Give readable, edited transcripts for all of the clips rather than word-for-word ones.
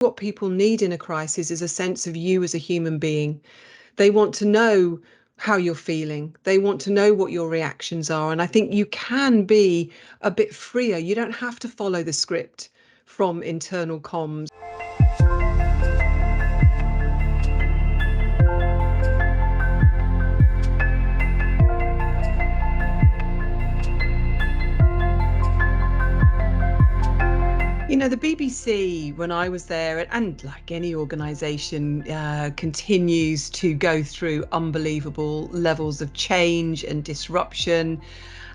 What people need in a crisis is a sense of you as a human being. They want to know how you're feeling. They want to know what your reactions are. And I think you can be a bit freer. You don't have to follow the script from internal comms. The BBC, when I was there, and like any organisation, continues to go through unbelievable levels of change and disruption.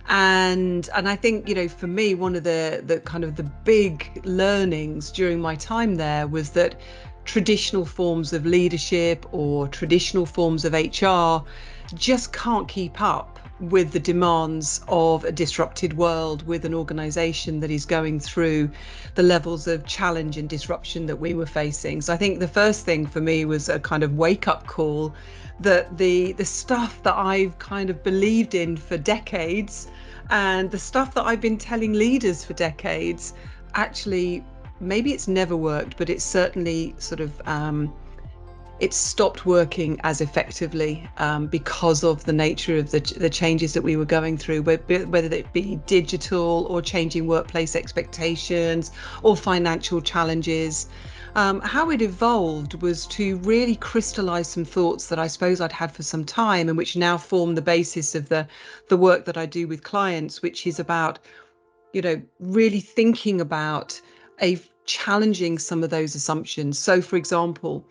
And I think, for me, one of the kind of the big learnings during my time there was that traditional forms of leadership or traditional forms of HR just can't keep up with the demands of a disrupted world, with an organization that is going through the levels of challenge and disruption that we were facing. So I think the first thing for me was a kind of wake-up call that the stuff that I've kind of believed in for decades and the stuff that I've been telling leaders for decades, actually, maybe it's never worked, but it's certainly sort of it's stopped working as effectively because of the nature of the changes that we were going through, whether it be digital or changing workplace expectations or financial challenges. How it evolved was to really crystallize some thoughts that I suppose I'd had for some time, and which now form the basis of the work that I do with clients, which is about, really thinking about challenging some of those assumptions. So, for example,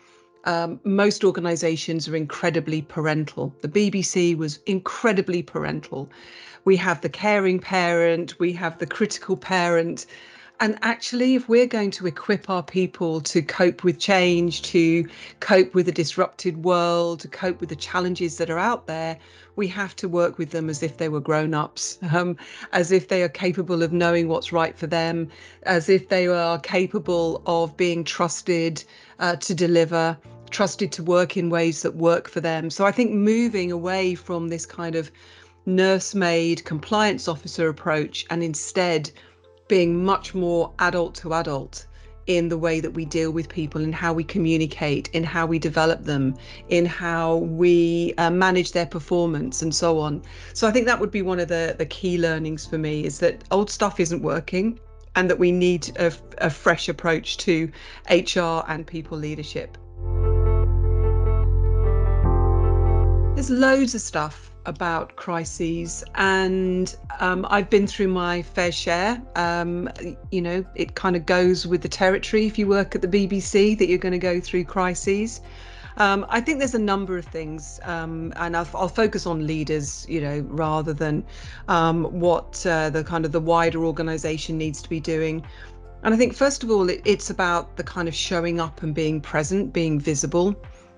most organizations are incredibly parental. The BBC was incredibly parental. We have the caring parent, we have the critical parent. And actually, if we're going to equip our people to cope with change, to cope with a disrupted world, to cope with the challenges that are out there, we have to work with them as if they were grown-ups, as if they are capable of knowing what's right for them, as if they are capable of being trusted to deliver, trusted to work in ways that work for them. So I think moving away from this kind of nursemaid compliance officer approach and instead being much more adult to adult in the way that we deal with people, in how we communicate, in how we develop them, in how we manage their performance and so on. So I think that would be one of the key learnings for me, is that old stuff isn't working and that we need a fresh approach to HR and people leadership. There's loads of stuff about crises, and I've been through my fair share. It kind of goes with the territory if you work at the BBC that you're going to go through crises. I think there's a number of things, and I'll focus on leaders, rather than what the kind of the wider organisation needs to be doing. And I think, first of all, it's about the kind of showing up and being present, being visible.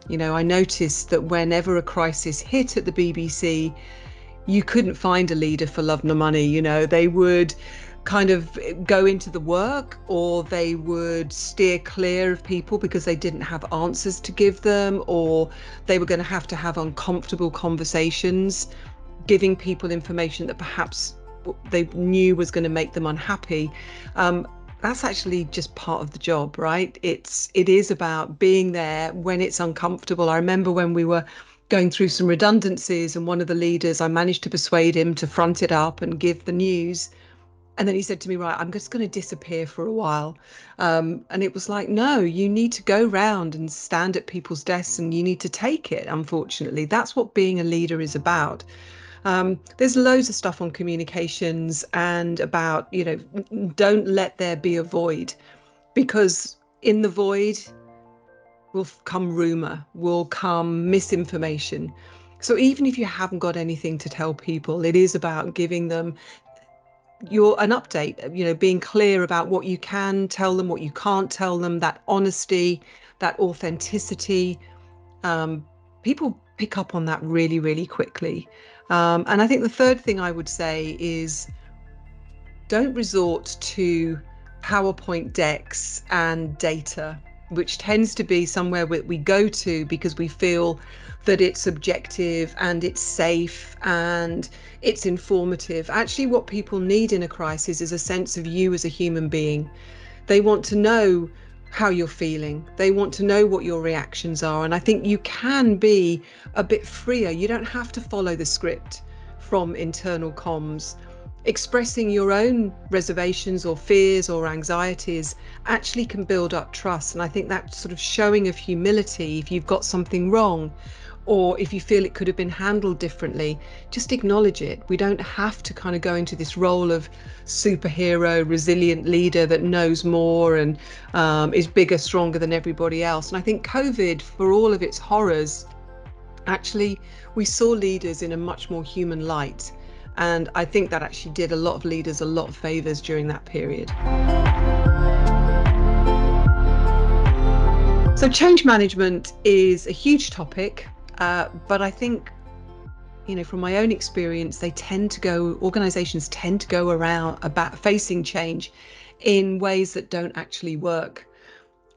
I noticed that whenever a crisis hit at the BBC, you couldn't find a leader for love nor money. They would kind of go into the work, or they would steer clear of people because they didn't have answers to give them, or they were going to have uncomfortable conversations, giving people information that perhaps they knew was going to make them unhappy. That's actually just part of the job, right? It is about being there when it's uncomfortable. I remember when we were going through some redundancies, and one of the leaders, I managed to persuade him to front it up and give the news. And then he said to me, right, I'm just going to disappear for a while. And it was like, no, you need to go round and stand at people's desks and you need to take it. Unfortunately, that's what being a leader is about. There's loads of stuff on communications and about, don't let there be a void, because in the void will come rumor, will come misinformation. So even if you haven't got anything to tell people, it is about giving them an update, being clear about what you can tell them, what you can't tell them, that honesty, that authenticity. People pick up on that really, really quickly. And I think the third thing I would say is, don't resort to PowerPoint decks and data, which tends to be somewhere we go to because we feel that it's objective and it's safe and it's informative. Actually, what people need in a crisis is a sense of you as a human being. They want to know how you're feeling. They want to know what your reactions are. And I think you can be a bit freer. You don't have to follow the script from internal comms. Expressing your own reservations or fears or anxieties actually can build up trust. And I think that sort of showing of humility, if you've got something wrong, or if you feel it could have been handled differently, just acknowledge it. We don't have to kind of go into this role of superhero, resilient leader that knows more and is bigger, stronger than everybody else. And I think COVID, for all of its horrors, actually, we saw leaders in a much more human light. And I think that actually did a lot of leaders a lot of favors during that period. So change management is a huge topic. But I think, from my own experience, organizations tend to go around about facing change in ways that don't actually work.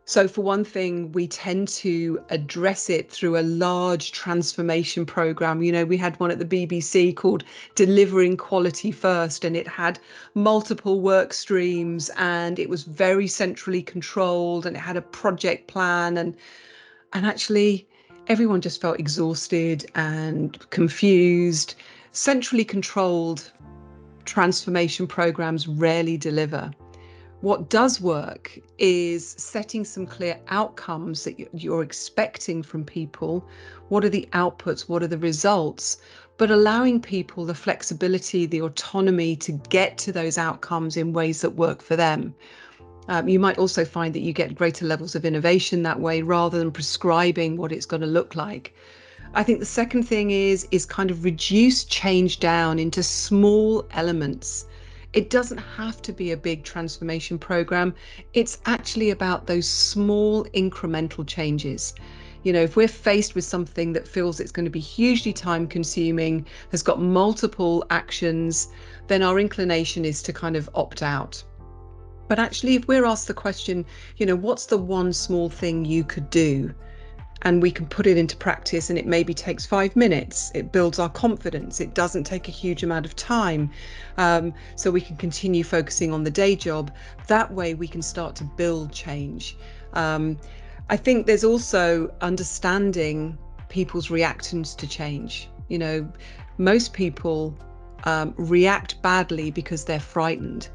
So for one thing, we tend to address it through a large transformation program. We had one at the BBC called Delivering Quality First, and it had multiple work streams, and it was very centrally controlled, and it had a project plan, and actually everyone just felt exhausted and confused. Centrally controlled transformation programs rarely deliver. What does work is setting some clear outcomes that you're expecting from people. What are the outputs? What are the results? But allowing people the flexibility, the autonomy to get to those outcomes in ways that work for them. You might also find that you get greater levels of innovation that way, rather than prescribing what it's going to look like. I think the second thing is kind of reduce change down into small elements. It doesn't have to be a big transformation program. It's actually about those small incremental changes. If we're faced with something that feels it's going to be hugely time consuming, has got multiple actions, then our inclination is to kind of opt out. But actually, if we're asked the question, what's the one small thing you could do? And we can put it into practice, and it maybe takes 5 minutes. It builds our confidence. It doesn't take a huge amount of time. So we can continue focusing on the day job. That way we can start to build change. I think there's also understanding people's reactions to change. Most people react badly because they're frightened.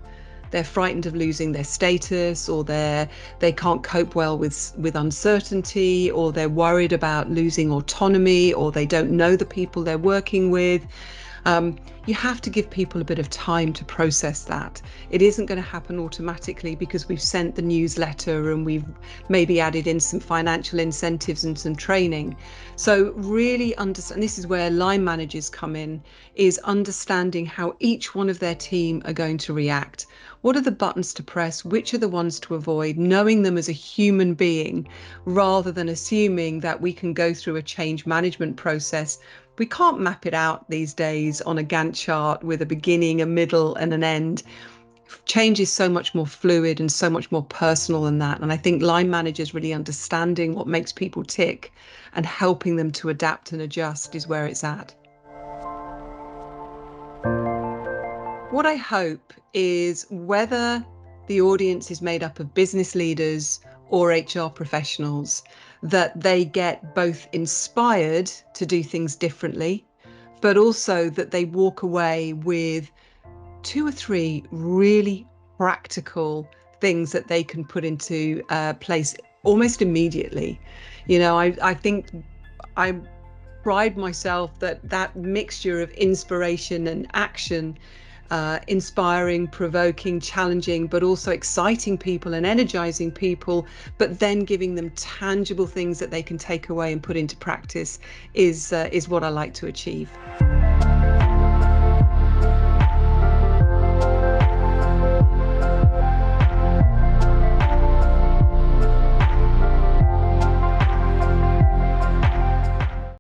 They're frightened of losing their status, or they can't cope well with uncertainty, or they're worried about losing autonomy, or they don't know the people they're working with. You have to give people a bit of time to process that. It isn't going to happen automatically because we've sent the newsletter and we've maybe added in some financial incentives and some training. So really understand, this is where line managers come in, is understanding how each one of their team are going to react. What are the buttons to press? Which are the ones to avoid? Knowing them as a human being, rather than assuming that we can go through a change management process. We can't map it out these days on a Gantt chart with a beginning, a middle, and an end. Change is so much more fluid and so much more personal than that. And I think line managers really understanding what makes people tick and helping them to adapt and adjust is where it's at. What I hope is, whether the audience is made up of business leaders or HR professionals, that they get both inspired to do things differently, but also that they walk away with 2 or 3 really practical things that they can put into place almost immediately. I think I pride myself that mixture of inspiration and action, inspiring, provoking, challenging, but also exciting people and energizing people, but then giving them tangible things that they can take away and put into practice is what I like to achieve.